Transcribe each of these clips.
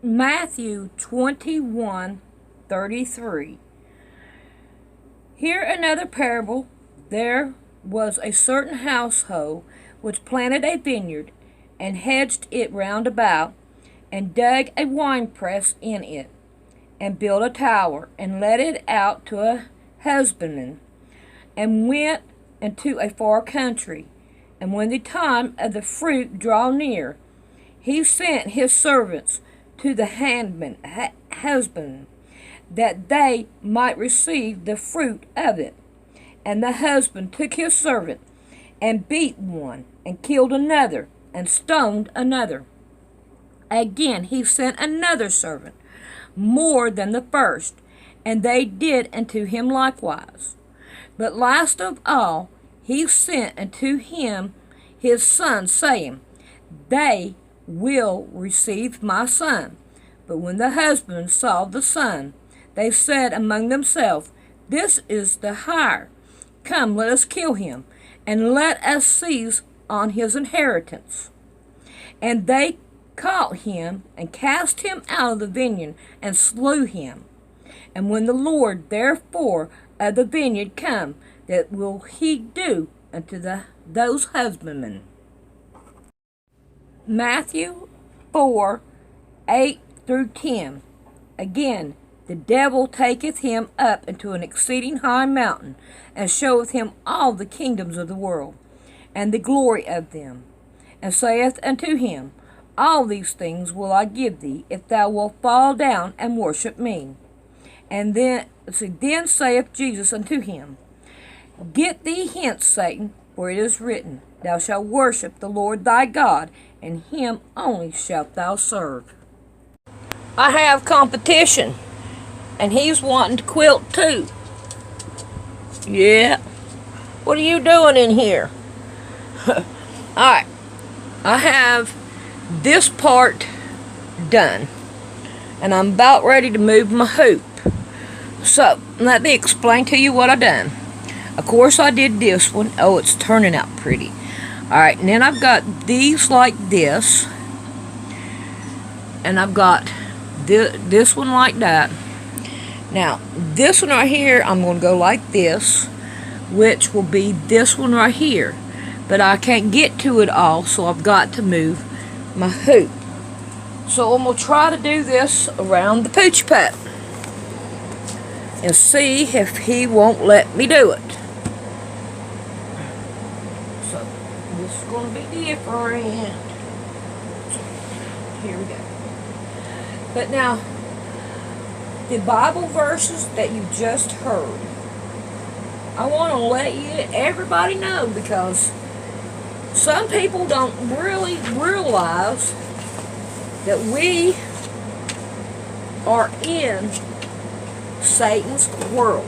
Matthew 21:33. Here another parable. There was a certain household which planted a vineyard, and hedged it round about, and dug a winepress in it, and built a tower, and let it out to a husbandman, and went into a far country. And when the time of the fruit drew near, he sent his servants to the husbandman, that they might receive the fruit of it. And the husband took his servant, and beat one, and killed another, and stoned another. Again he sent another servant, more than the first, and they did unto him likewise. But last of all he sent unto him his son, saying, They will receive my son. But when the husband saw the son, they said among themselves, This is the heir. Come, let us kill him, and let us seize on his inheritance. And they caught him, and cast him out of the vineyard, and slew him. And when the Lord therefore of the vineyard come, that will he do unto those husbandmen? Matthew 4:8-10. Again, the devil taketh him up into an exceeding high mountain, and showeth him all the kingdoms of the world, and the glory of them, and saith unto him, All these things will I give thee, if thou wilt fall down and worship me. And then saith Jesus unto him, Get thee hence, Satan, for it is written, Thou shalt worship the Lord thy God, and him only shalt thou serve. I have competition, and he's wanting to quilt too. Yeah. What are you doing in here? Alright. I have this part done, and I'm about ready to move my hoop. So, let me explain to you what I done. Of course, I did this one. Oh, it's turning out pretty. Alright, and then I've got these like this, and I've got this one like that. Now, this one right here, I'm going to go like this, which will be this one right here. But I can't get to it all, so I've got to move my hoop. So I'm going to try to do this around the pooch putt, and see if he won't let me do it. So, this is going to be different. Here we go. But now, the Bible verses that you just heard, I want to let everybody know, because some people don't really realize that we are in Satan's world.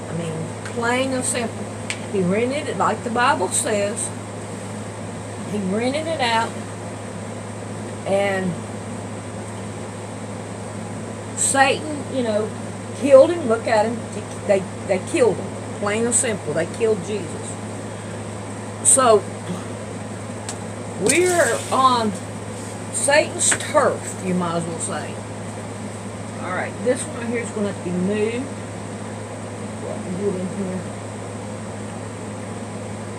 I mean, plain and simple. He rented it, like the Bible says. He rented it out, and Satan, killed him. Look at him. They killed him. Plain and simple. They killed Jesus. So, we're on Satan's turf, you might as well say. Alright, this one right here is going to have to be moved. Get in here.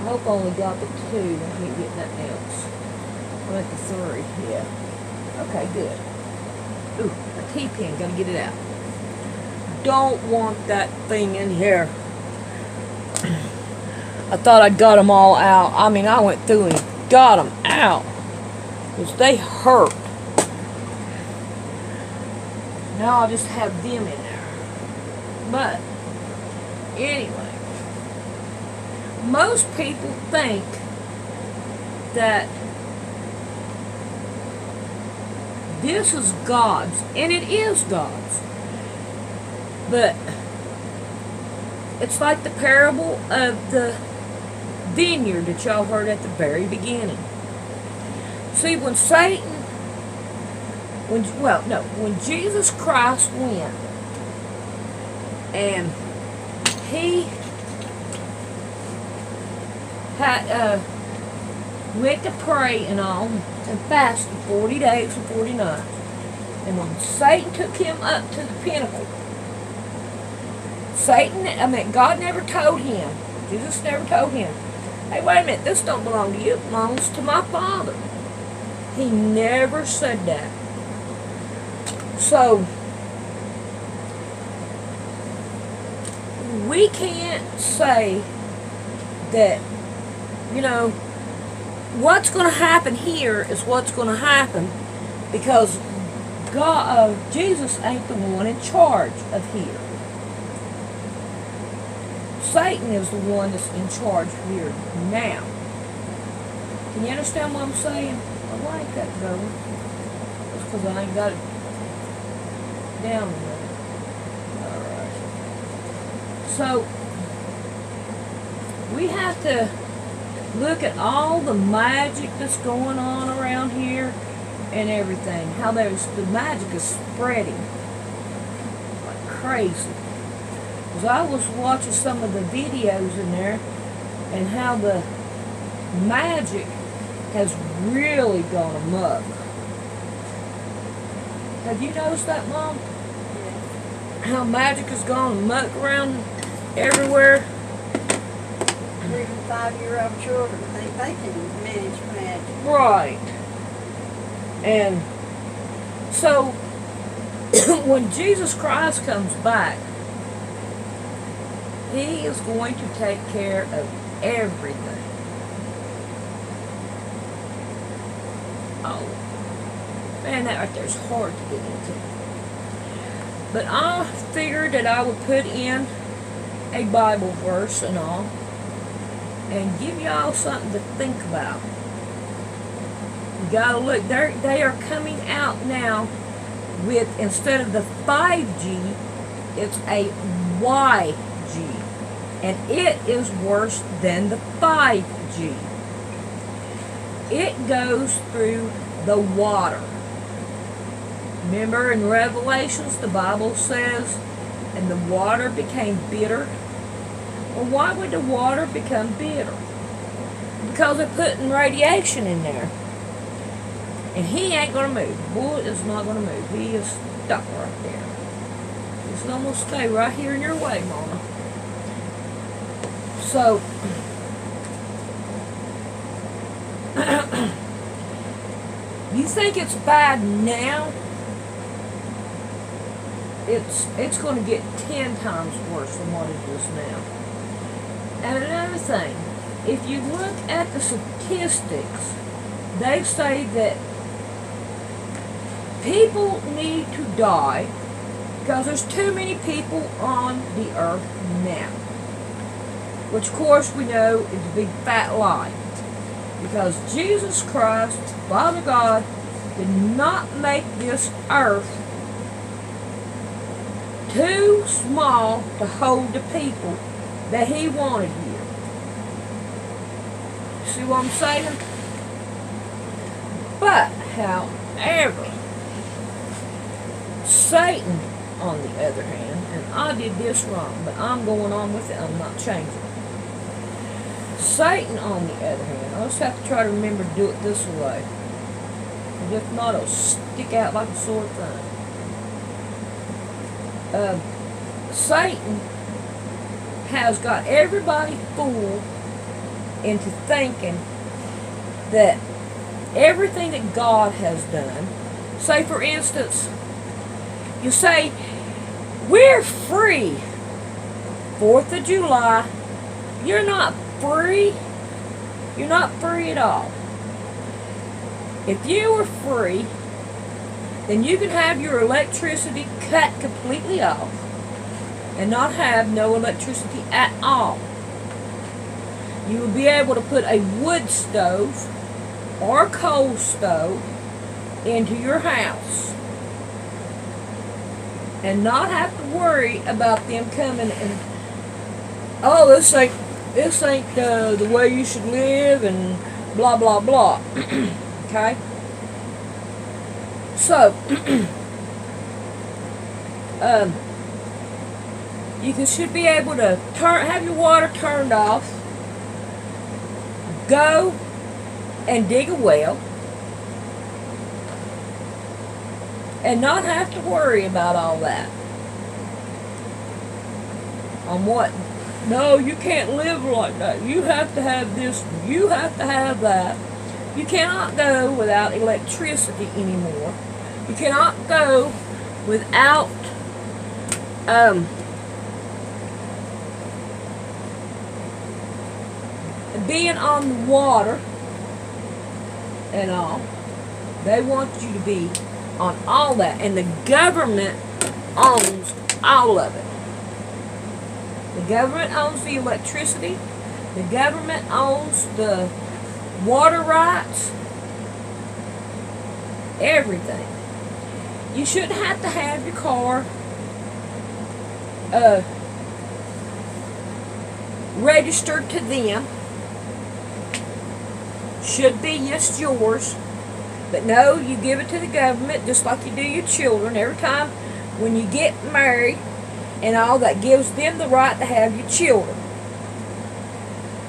I hope I only got the 2. I can't get nothing else. I'm at the 3, yeah. Okay, good. Ooh, a T-pin, gotta get it out. Don't want that thing in here. I thought I'd got them all out. I mean, I went through and got them out, because they hurt. Now I'll just have them in there. But, anyway, most people think that this is God's, and it is God's. But it's like the parable of the vineyard that y'all heard at the very beginning. See, when when Jesus Christ went, and he had went to pray and all, and fasted 40 days and 40 nights, And when Satan took him up to the pinnacle, God never told him, Jesus never told him, hey, wait a minute, this don't belong to you, it belongs to my Father. He never said that. So, we can't say that, what's going to happen here is what's going to happen, because Jesus ain't the one in charge of here. Satan is the one that's in charge here now. Can you understand what I'm saying? I like that going. That's because I ain't got it down there. Alright. So, we have to look at all the magic that's going on around here and everything. How the magic is spreading like crazy. Because I was watching some of the videos in there and how the magic has really gone amok. Have you noticed that, Mom? Yeah. How magic has gone amok around everywhere? Even 5-year-old children think they can manage magic. Right. And so, when Jesus Christ comes back, He is going to take care of everything. Oh, man, that right there is hard to get into. But I figured that I would put in a Bible verse and all, and give y'all something to think about. You gotta look, they are coming out now with, instead of the 5G, it's a YG. And it is worse than the 5G. It goes through the water. Remember in Revelations, the Bible says, and the water became bitter. Well, why would the water become bitter? Because they're putting radiation in there. And he ain't going to move. The bullet is not going to move. He is stuck right there. He's going to stay right here in your way, Mama. So, you think it's bad now? It's going to get 10 times worse than what it is now. And another thing, if you look at the statistics, they say that people need to die because there's too many people on the earth now. Which, of course, we know is a big fat lie. Because Jesus Christ, Father God, did not make this earth too small to hold the people that He wanted here. See what I'm saying? But, however, Satan, on the other hand, and I did this wrong, but I'm going on with it, I'm not changing. Satan, on the other hand, I'll just have to try to remember to do it this way. Because if not, it'll stick out like a sore thumb. Satan has got everybody fooled into thinking that everything that God has done, say for instance, you say, we're free. 4th of July, you're not free. You're not free at all. If you were free, then you can have your electricity cut completely off and not have no electricity at all. You will be able to put a wood stove or a coal stove into your house and not have to worry about them coming and, oh, this ain't the way you should live and blah blah blah. Okay? So, you should be able to have your water turned off, go and dig a well, and not have to worry about all that. On what? No, you can't live like that. You have to have this. You have to have that. You cannot go without electricity anymore. You cannot go without being on the water and all. They want you to be on all that, and the government owns all of it. The government owns the electricity. The government owns the water rights. Everything. You shouldn't have to have your car registered to them. Should be just yours. But no, you give it to the government just like you do your children. Every time when you get married and all, that gives them the right to have your children.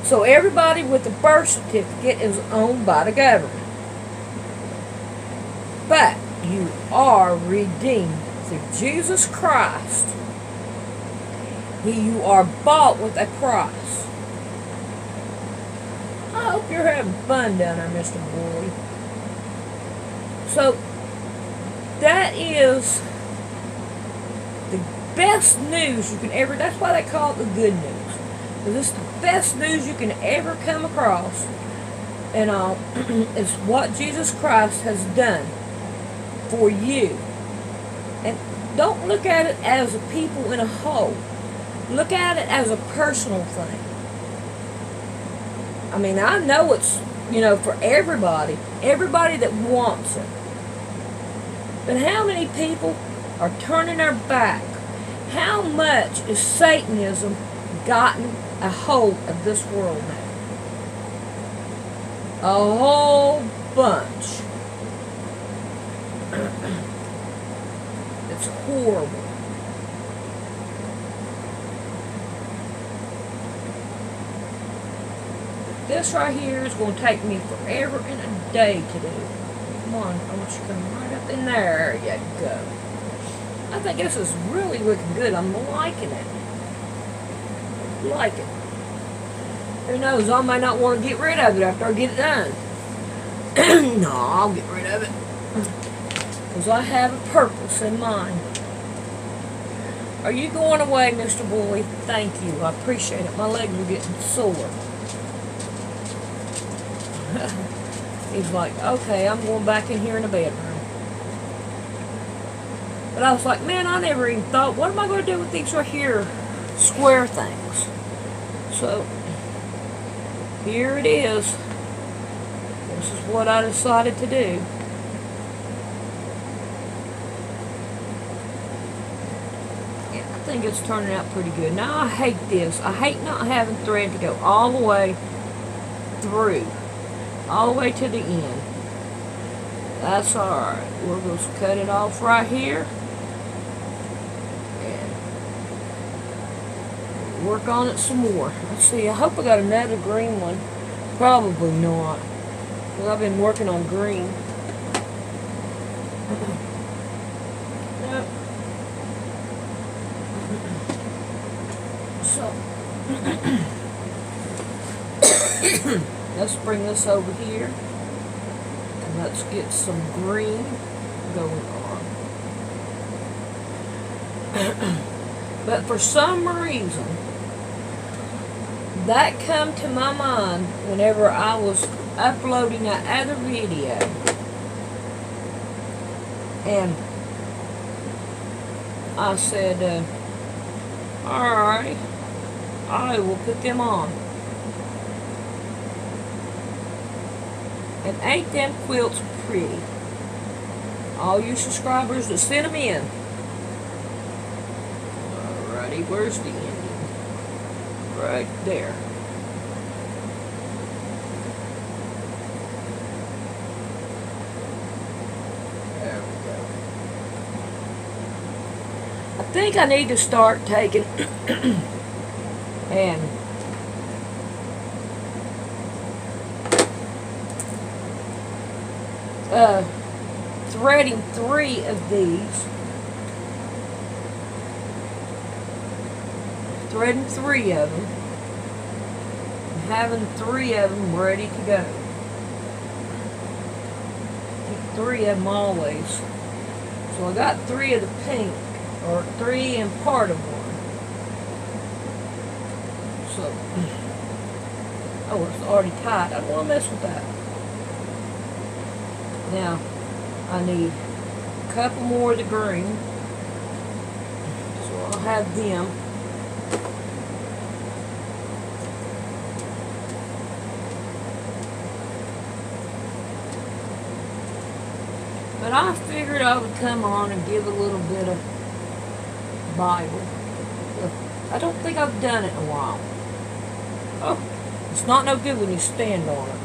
So everybody with a birth certificate is owned by the government. But you are redeemed through Jesus Christ. You are bought with a price. I hope you're having fun down there, Mr. Boy. So, that is the best news you can ever, that's why they call it the good news. Because it's the best news you can ever come across. And it's what Jesus Christ has done for you. And don't look at it as a people in a whole. Look at it as a personal thing. I mean, I know it's, for everybody that wants it. But how many people are turning their back? How much is Satanism gotten a hold of this world now? A whole bunch. It's horrible. This right here is going to take me forever and a day to do. Come on, I want you to come right up in there. There you go. I think this is really looking good. I'm liking it. Like it. Who knows, I might not want to get rid of it after I get it done. No, I'll get rid of it. Because I have a purpose in mind. Are you going away, Mr. Boy? Thank you. I appreciate it. My legs are getting sore. He's like, okay, I'm going back in here in the bedroom. But I was like, man, I never even thought, what am I going to do with these right here square things? So, here it is. This is what I decided to do. Yeah, I think it's turning out pretty good. Now, I hate this. I hate not having thread to go all the way through. All the way to the end. That's alright. We'll just cut it off right here. And work on it some more. Let's see, I hope I got another green one. Probably not. Because I've been working on green. So let's bring this over here and let's get some green going on. But for some reason, that come to my mind whenever I was uploading that other video. And I said, alright, I will put them on. And ain't them quilts pretty? All you subscribers that sent them in. Alrighty, where's the ending? Right there. There we go. I think I need to start taking and threading 3 of these. Threading 3 of them. And having 3 of them ready to go. Keep 3 of them always. So I got 3 of the pink, or 3 and part of one. So, oh, it's already tied. I don't want to mess with that. Now, I need a couple more of the green. So I'll have them. But I figured I would come on and give a little bit of Bible. I don't think I've done it in a while. Oh, it's not no good when you stand on it.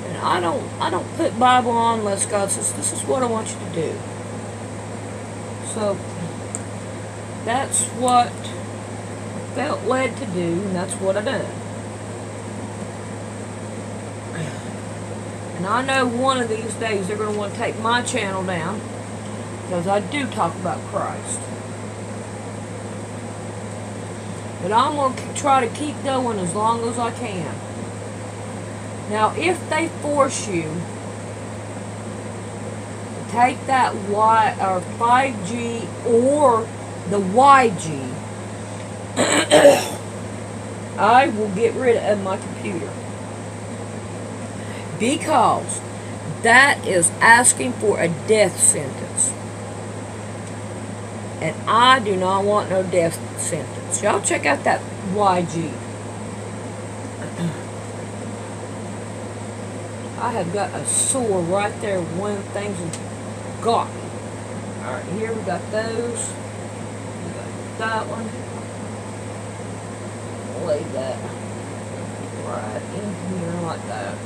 And I don't put Bible on unless God says this is what I want you to do. So that's what I felt led to do, and that's what I done. And I know one of these days they're going to want to take my channel down, because I do talk about Christ. But I'm going to try to keep going as long as I can. Now, if they force you to take that Y or 5G or the YG, I will get rid of my computer. Because that is asking for a death sentence. And I do not want no death sentence. Y'all check out that YG. I have got a sore right there. One of the things that got me. Alright, here we got those. We got that one. Lay that right in here like that.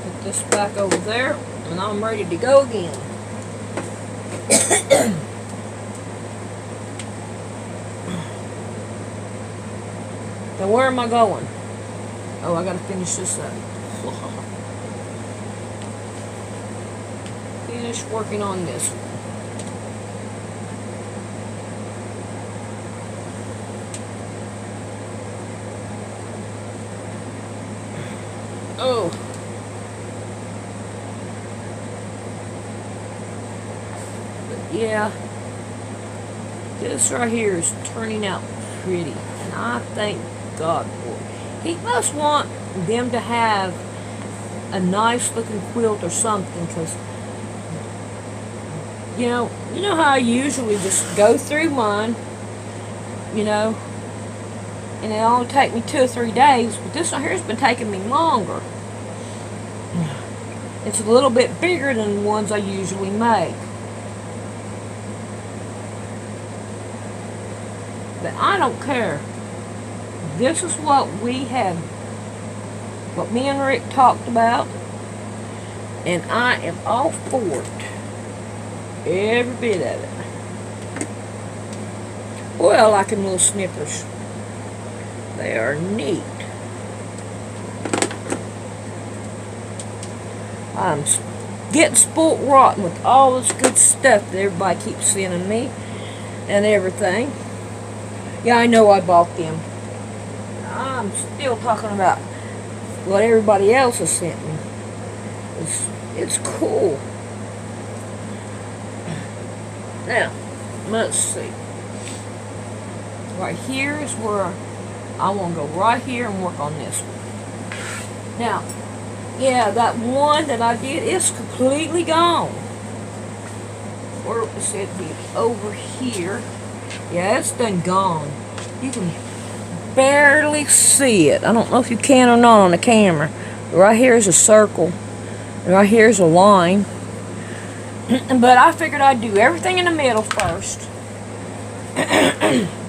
Put this back over there, and I'm ready to go again. Now where am I going? Oh, I gotta finish this up. Finish working on this one. Oh. But yeah, this right here is turning out pretty, and I thank God for it. He must want them to have a nice looking quilt or something, because you know how I usually just go through mine, and it only take me 2 or 3 days, but this one here has been taking me longer. It's a little bit bigger than the ones I usually make. But I don't care. This is what we have, what me and Rick talked about, and I am all for it. Every bit of it. Boy, I like them little snippers. They are neat. I'm getting spoilt rotten with all this good stuff that everybody keeps sending me and everything. Yeah, I know I bought them. I'm still talking about what everybody else has sent me. It's cool. Now, let's see. Right here is where I want to go right here and work on this one. Now, yeah, that one that I did is completely gone. Or it said be over here. Yeah, it's done gone. You can barely see it. I don't know if you can or not on the camera. Right here is a circle. Right here is a line. But I figured I'd do everything in the middle first.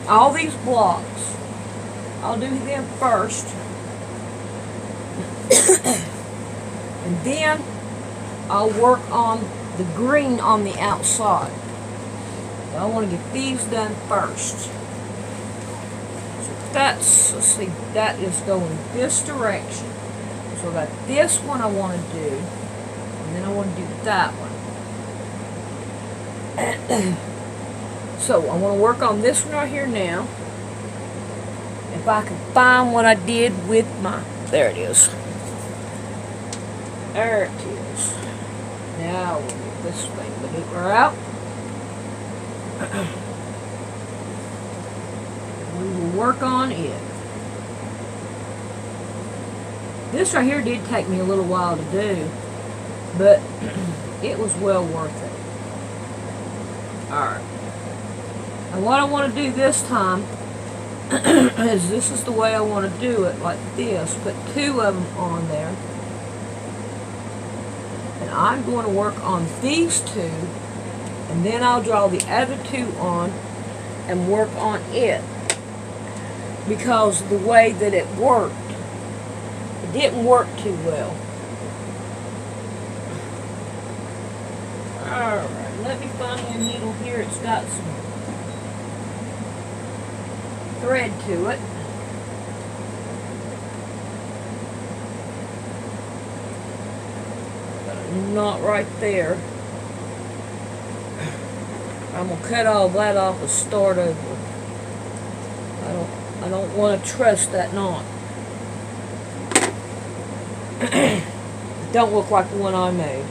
All these blocks. I'll do them first. And then I'll work on the green on the outside. I want to get these done first. So that's, let's see, that is going this direction. So I got this one I want to do, and then I want to do that one. So I want to work on this one right here now. If I can find what I did with my, there it is. There it is. Now we'll get this thing maneuver out. We will work on it. This right here did take me a little while to do, but it was well worth it. Alright. And what I want to do this time is this is the way I want to do it, like this. Put two of them on there. And I'm going to work on these two, and then I'll draw the other two on and work on it. Because the way that it worked, it didn't work too well. Alright, let me find me a needle here. It's got some thread to it. Got a knot right there. I'm gonna cut all that off and start over. I don't want to trust that knot. It don't look like the one I made.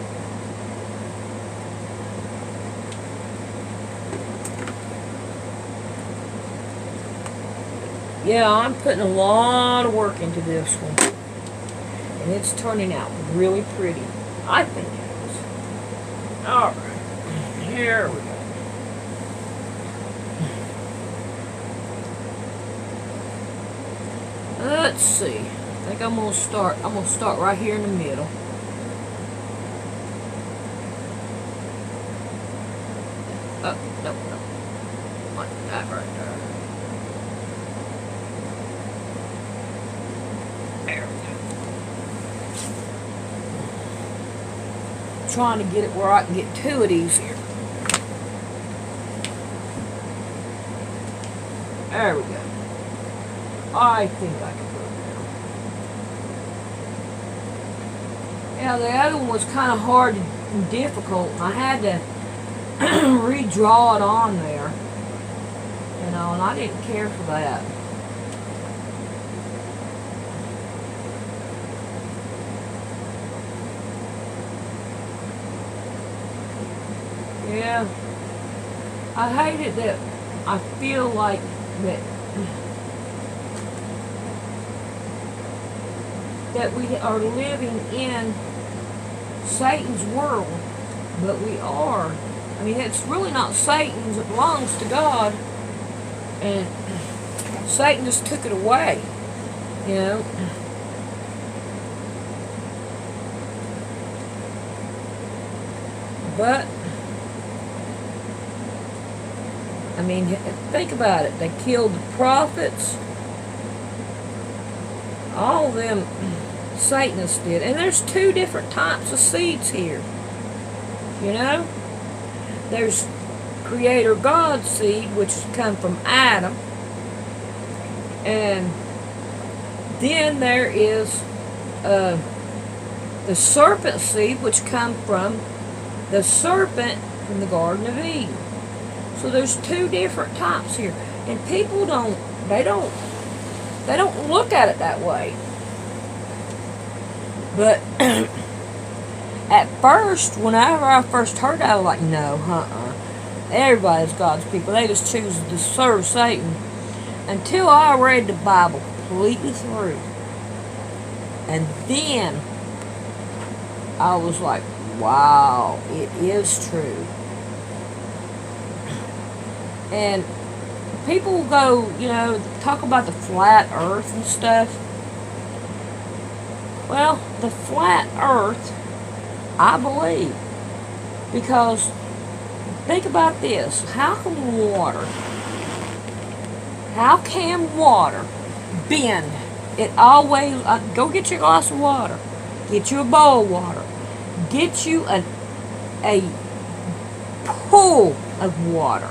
Yeah, I'm putting a lot of work into this one. And it's turning out really pretty. I think it is. Alright. Here we go. Let's see. I think I'm gonna start right here in the middle. Oh, no. Like that right there. There we go. Trying to get it where I can get to it easier. There we go. I think I can put it now. Yeah, the other one was kind of hard and difficult. I had to redraw it on there. You know, and I didn't care for that. Yeah. I hate it that I feel like that we are living in Satan's world, but we are. I mean, it's really not Satan's, it belongs to God, and Satan just took it away, you know. But I mean, think about it. They killed the prophets. All of them Satanists did. And there's two different types of seeds here. You know? There's Creator God's seed, which come from Adam. And then there is the serpent seed, which come from the serpent from the Garden of Eden. So there's two different types here. And people don't look at it that way. But at first, whenever I first heard that, I was like, no, everybody's God's people. They just choose to serve Satan. Until I read the Bible completely through. And then I was like, wow, it is true. And people go, you know, talk about the flat earth and stuff. Well, the flat earth, I believe. Because, think about this. How can water bend? It always, go get you a glass of water. Get you a bowl of water. Get you a pool of water.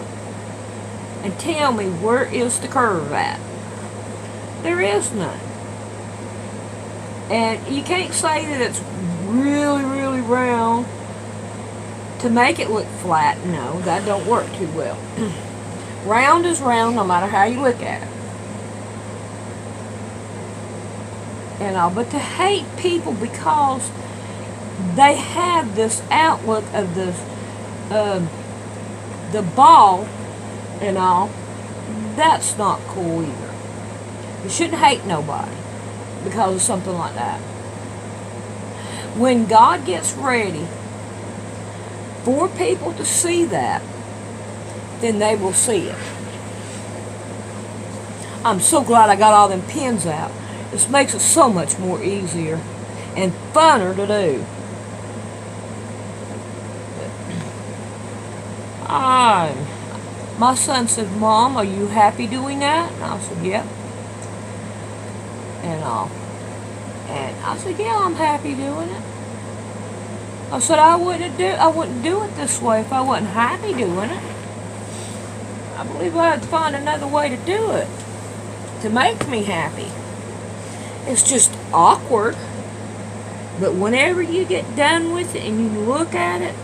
and tell me where is the curve at. There is none. And you can't say that it's really, really round to make it look flat. No, that don't work too well. Round is round no matter how you look at it. And all, but to hate people because they have this outlook of this, the ball and all, that's not cool either. You shouldn't hate nobody because of something like that. When God gets ready for people to see that, then they will see it. I'm so glad I got all them pins out. This makes it so much more easier and funner to do. My son said, "Mom, are you happy doing that?" And I said, "Yep." And I said, "Yeah, I'm happy doing it." I said, I wouldn't do it this way if I wasn't happy doing it. I believe I had to find another way to do it to make me happy. It's just awkward, but whenever you get done with it and you look at it,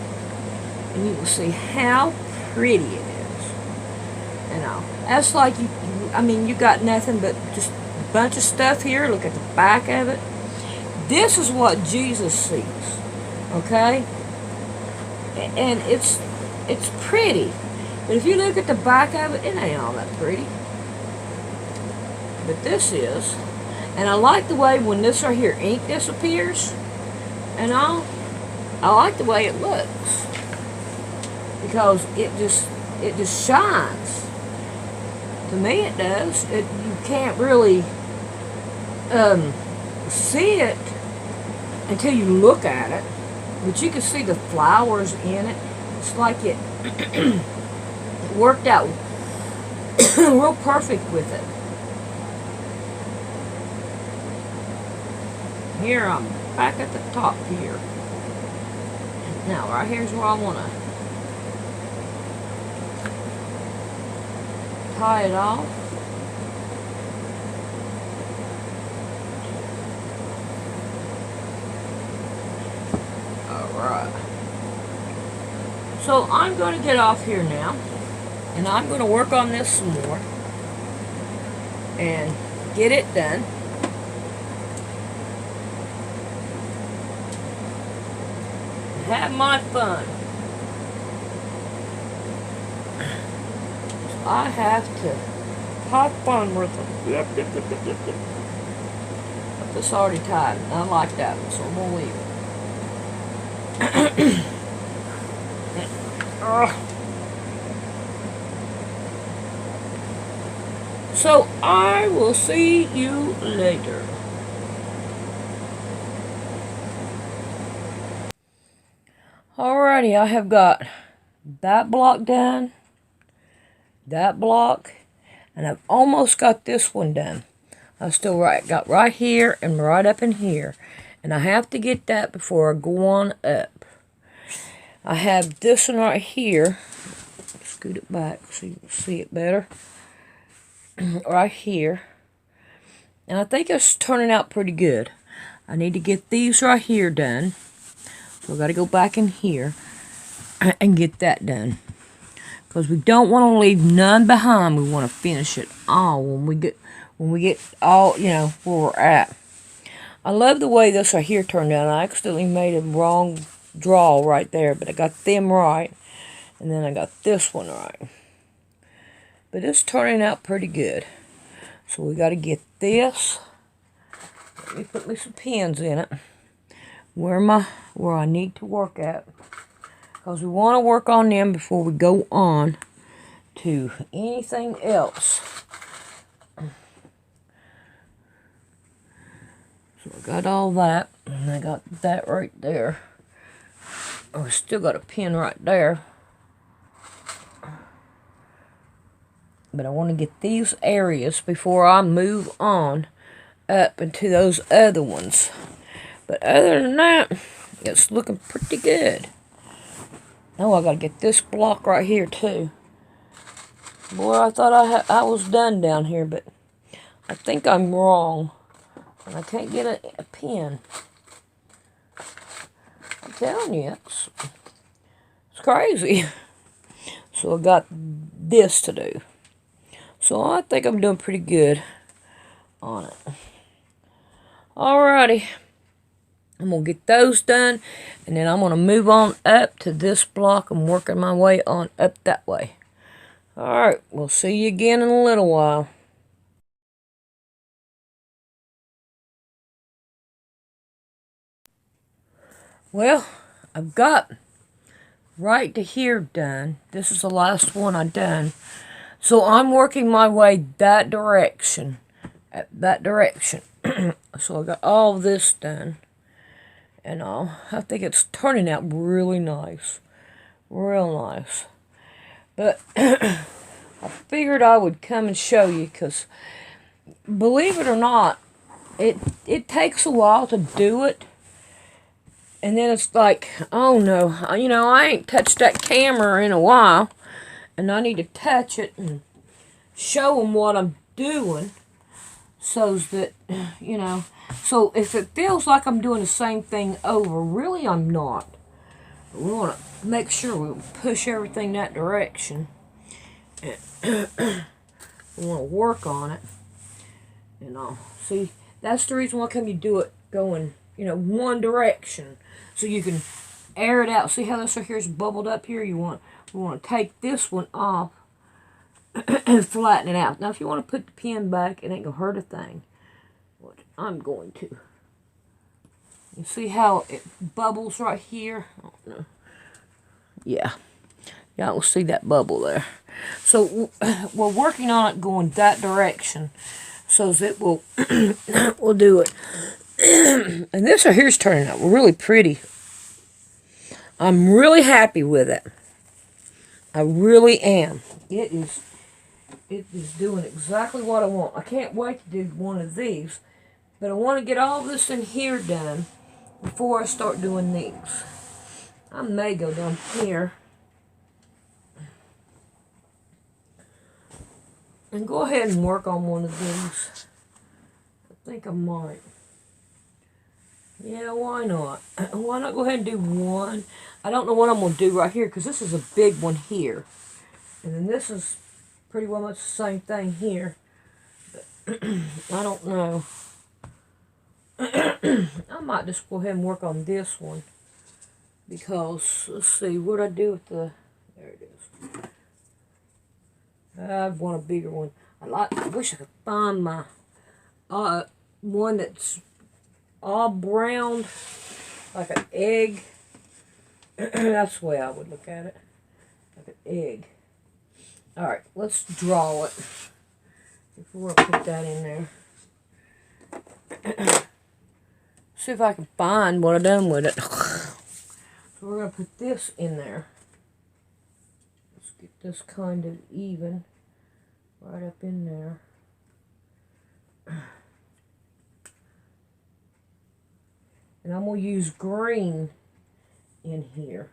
and you will see how pretty it is. And all. That's like you got nothing but just a bunch of stuff here. Look at the back of it. This is what Jesus sees, okay? And it's pretty. But if you look at the back of it, it ain't all that pretty. But this is. And I like the way when this right here ink disappears and all, I like the way it looks. Because it just shines. To me it does. You can't really see it until you look at it. But you can see the flowers in it. It's like it worked out real perfect with it. Here I'm back at the top here. Now right here's where I want to tie it off. Alright. So I'm going to get off here now. And I'm going to work on this some more. And get it done. Have my fun. I have to have fun with them. Yep. But this already tied. I like that one, so I'm going to leave it. So I will see you later. Alrighty, I have got that block done, that block, and I've almost got this one done. I still got right here and right up in here, and I have to get that before I go on up. I have this one right here. Scoot it back so you can see it better. Right here, and I think it's turning out pretty good. I need to get these right here done. So I've got to go back in here and get that done. Because we don't want to leave none behind. We want to finish it all when we get all, where we're at. I love the way this right here turned out. I accidentally made a wrong draw right there, but I got them right. And then I got this one right. But it's turning out pretty good. So we got to get this. Let me put me some pins in it. Where I need to work at, because we want to work on them before we go on to anything else. So I got all that, and I got that right there. Oh, I still got a pin right there, but I want to get these areas before I move on up into those other ones. But other than that, it's looking pretty good. Now I gotta get this block right here too. Boy, I thought I was done down here, but I think I'm wrong. And I can't get a pen. I'm telling you, it's crazy. So I got this to do. So I think I'm doing pretty good on it. Alrighty. I'm going to get those done. And then I'm going to move on up to this block. I'm working my way on up that way. Alright, we'll see you again in a little while. Well, I've got right to here done. This is the last one I've done. So I'm working my way that direction. That direction. So I got all this done. And I think it's turning out really nice. Real nice. But I figured I would come and show you because believe it or not, it takes a while to do it. And then it's like, oh no, I ain't touched that camera in a while. And I need to touch it and show them what I'm doing. So that, so if it feels like I'm doing the same thing over, really I'm not. We want to make sure we push everything that direction. We want to work on it. See, that's the reason why come you do it going, one direction. So you can air it out. See how this right here is bubbled up here? We want to take this one off and flatten it out. Now, if you want to put the pen back, it ain't going to hurt a thing. What I'm going to. You see how it bubbles right here? I don't know. Yeah. Y'all will see that bubble there. So, we're working on it going that direction. So that we'll do it. And this right here is turning out really pretty. I'm really happy with it. I really am. It is doing exactly what I want. I can't wait to do one of these. But I want to get all this in here done before I start doing these. I may go down here and go ahead and work on one of these. I think I might. Yeah, why not? Why not go ahead and do one? I don't know what I'm going to do right here because this is a big one here. And then this is pretty well much the same thing here. But I don't know. I might just go ahead and work on this one. Because, let's see, what I do with the... There it is. I want a bigger one. I wish I could find my one that's all browned, like an egg. That's the way I would look at it. Like an egg. Alright, let's draw it. Before I put that in there. See if I can find what I've done with it. So we're going to put this in there. Let's get this kind of even. Right up in there. And I'm going to use green in here.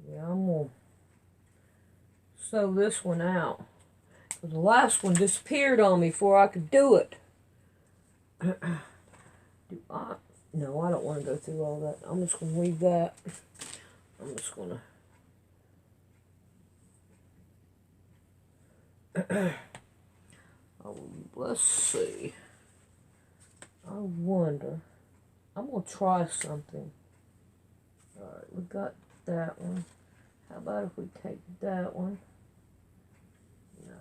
Yeah, I'm going to sew this one out. The last one disappeared on me before I could do it. No, I don't want to go through all that. I'm just going to leave that. I'm just going to... let's see. I wonder. I'm going to try something. Alright, we got that one. How about if we take that one? No.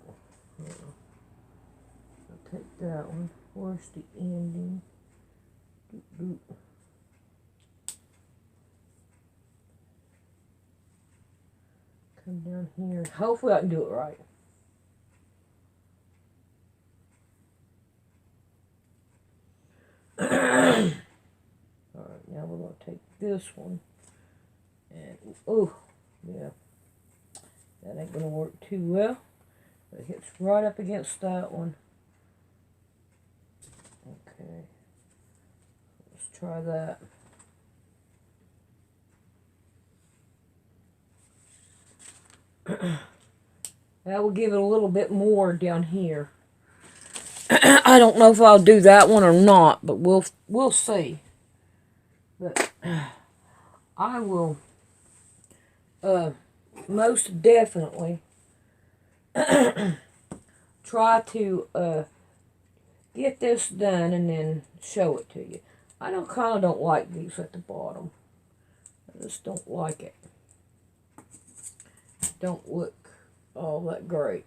I'll take that one. Where's the ending? Doop, doop. Come down here. Hopefully I can do it right. Alright, now we're going to take this one. And, oh, yeah. That ain't going to work too well. It hits right up against that one. Okay. Let's try that. That will give it a little bit more down here. I don't know if I'll do that one or not, but we'll see. But I will most definitely try to get this done and then show it to you. I kind of don't like these at the bottom. I just don't like it. Don't look all that great.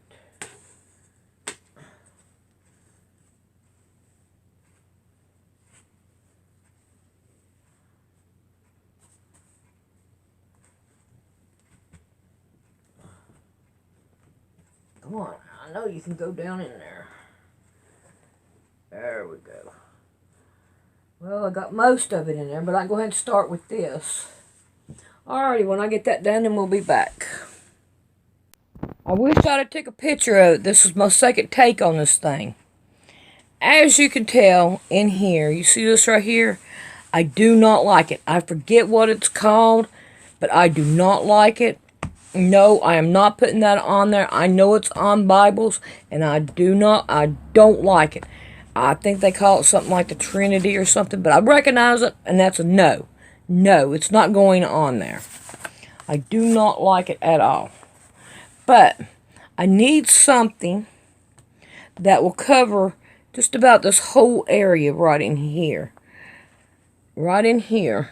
Come on, I know you can go down in there. There we go. Well, I got most of it in there, but I can go ahead and start with this. Alrighty, when I get that done, then we'll be back. I wish I'd have took a picture of it. This is my second take on this thing. As you can tell in here, you see this right here? I do not like it. I forget what it's called, but I do not like it. No, I am not putting that on there. I know it's on Bibles, and I don't like it. I think they call it something like the Trinity or something, but I recognize it, and that's a no. No, it's not going on there. I do not like it at all. But I need something that will cover just about this whole area right in here. Right in here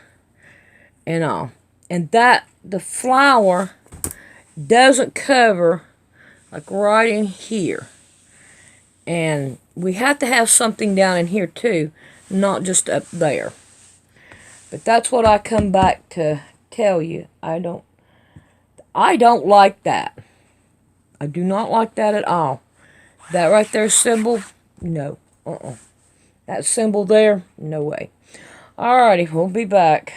and all. And that, the flower doesn't cover like right in here. And we have to have something down in here too, not just up there. But that's what I come back to tell you. I don't like that. I do not like that at all. That right there symbol, no. That symbol there, no way. Alrighty, we'll be back.